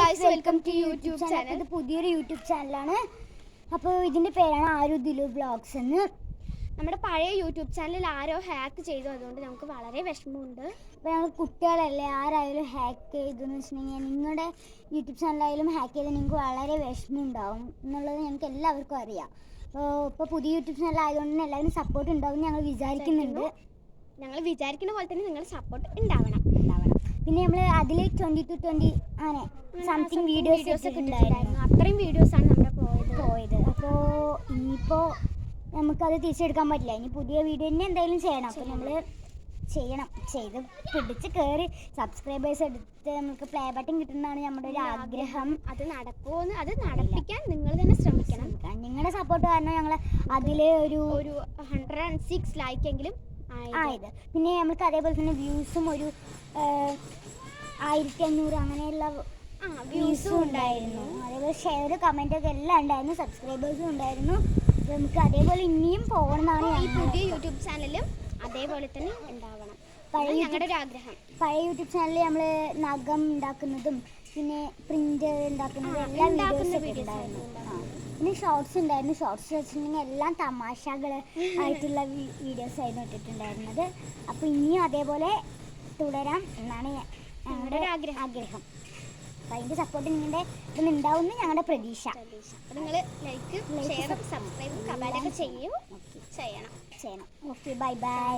guys, welcome to YouTube channel. ഇത് പുതിയൊരു YouTube ചാനലാണ്. അപ്പോൾ ഇതിന്റെ പേരാണ് ആരു ദിലു വ്ളോഗ്സ് എന്ന്. നമ്മുടെ പഴയ യൂട്യൂബ് ചാനൽ ആരോ ഹാക്ക് ചെയ്തു, അതുകൊണ്ട് നമുക്ക് വളരെ വിഷമമുണ്ട്. അപ്പോൾ ഞങ്ങൾ കുട്ടികളല്ലേ, ആരായാലും ഹാക്ക് ചെയ്തു എന്ന് വെച്ചിട്ടുണ്ടെങ്കിൽ നിങ്ങളുടെ യൂട്യൂബ് ചാനലായാലും ഹാക്ക് ചെയ്താൽ നിങ്ങൾക്ക് വളരെ വിഷമം ഉണ്ടാവും എന്നുള്ളത് ഞങ്ങൾക്ക് എല്ലാവർക്കും അറിയാം. ഇപ്പോൾ പുതിയ യൂട്യൂബ് ചാനൽ ആയതുകൊണ്ട് തന്നെ എല്ലാവരും സപ്പോർട്ട് ഉണ്ടാവും ഞങ്ങൾ വിചാരിക്കുന്നുണ്ട്. ഞങ്ങൾ വിചാരിക്കുന്ന പോലെ തന്നെ നിങ്ങളുടെ സപ്പോർട്ട് ഉണ്ടാവണം. പിന്നെ നമ്മൾ അതിൽ 20 അങ്ങനെ സംതിങ് വീഡിയോസ് ഒക്കെ ഉണ്ടായിരുന്നു. അത്രയും വീഡിയോസാണ് നമ്മുടെ പോയത്. അപ്പോൾ ഇനിയിപ്പോൾ നമുക്കത് തിരിച്ചെടുക്കാൻ പറ്റില്ല. ഇനി പുതിയ വീഡിയോ തന്നെ എന്തായാലും ചെയ്യണം. അപ്പോൾ നമ്മൾ ചെയ്ത് പിടിച്ച് കയറി സബ്സ്ക്രൈബേഴ്സ് എടുത്ത് നമുക്ക് പ്ലേ ബട്ടൺ കിട്ടുന്നതാണ് നമ്മുടെ ഒരു ആഗ്രഹം. അത് നടക്കുമോന്ന് അത് നടപ്പിക്കാൻ നിങ്ങൾ തന്നെ ശ്രമിക്കണം. നിങ്ങളുടെ സപ്പോർട്ട് കാരണം ഞങ്ങൾ അതിൽ ഒരു 106 ലൈക്കെങ്കിലും ആയത്. പിന്നെ നമുക്ക് അതേപോലെ തന്നെ വ്യൂസും ഒരു 1500 അങ്ങനെയുള്ള വ്യൂസും ഉണ്ടായിരുന്നു. അതേപോലെ ഷെയർ കമൻ്റ് ഒക്കെ എല്ലാം ഉണ്ടായിരുന്നു, സബ്സ്ക്രൈബേഴ്സും ഉണ്ടായിരുന്നു. നമുക്ക് അതേപോലെ ഇനിയും പോകണമെന്നാണ് ഈ പുതിയ യൂട്യൂബ് ചാനലും അതേപോലെ തന്നെ ഉണ്ടാവണം, ഞങ്ങളുടെ ഒരു ആഗ്രഹം. പഴയ യൂട്യൂബ് ചാനലിൽ നമ്മൾ നഖം ഉണ്ടാക്കുന്നതും പിന്നെ പ്രിന്റ് ഉണ്ടാക്കുന്നതും എല്ലാം വീഡിയോസ് ഉണ്ടായിരുന്നു. പിന്നെ ഷോർട്സ് ഉണ്ടായിരുന്നു. ഷോർട്സ് വെച്ചിട്ടുണ്ടെങ്കിൽ എല്ലാം തമാശകൾ ആയിട്ടുള്ള വീഡിയോസ് ആയിരുന്നു ഇട്ടിട്ടുണ്ടായിരുന്നത്. അപ്പോൾ ഇനിയും അതേപോലെ തുടരാം എന്നാണ് ഞങ്ങളുടെ ആഗ്രഹം. അപ്പോൾ അതിൻ്റെ സപ്പോർട്ട് നിങ്ങളുടെ ഇതൊന്നും ഉണ്ടാവുമെന്ന് ഞങ്ങളുടെ പ്രതീക്ഷ. അപ്പോൾ നിങ്ങൾ ലൈക്ക്, ഷെയർ, സബ്സ്ക്രൈബ്, കമൻ്റ് ഒക്കെ ചെയ്യണം. Okay, by.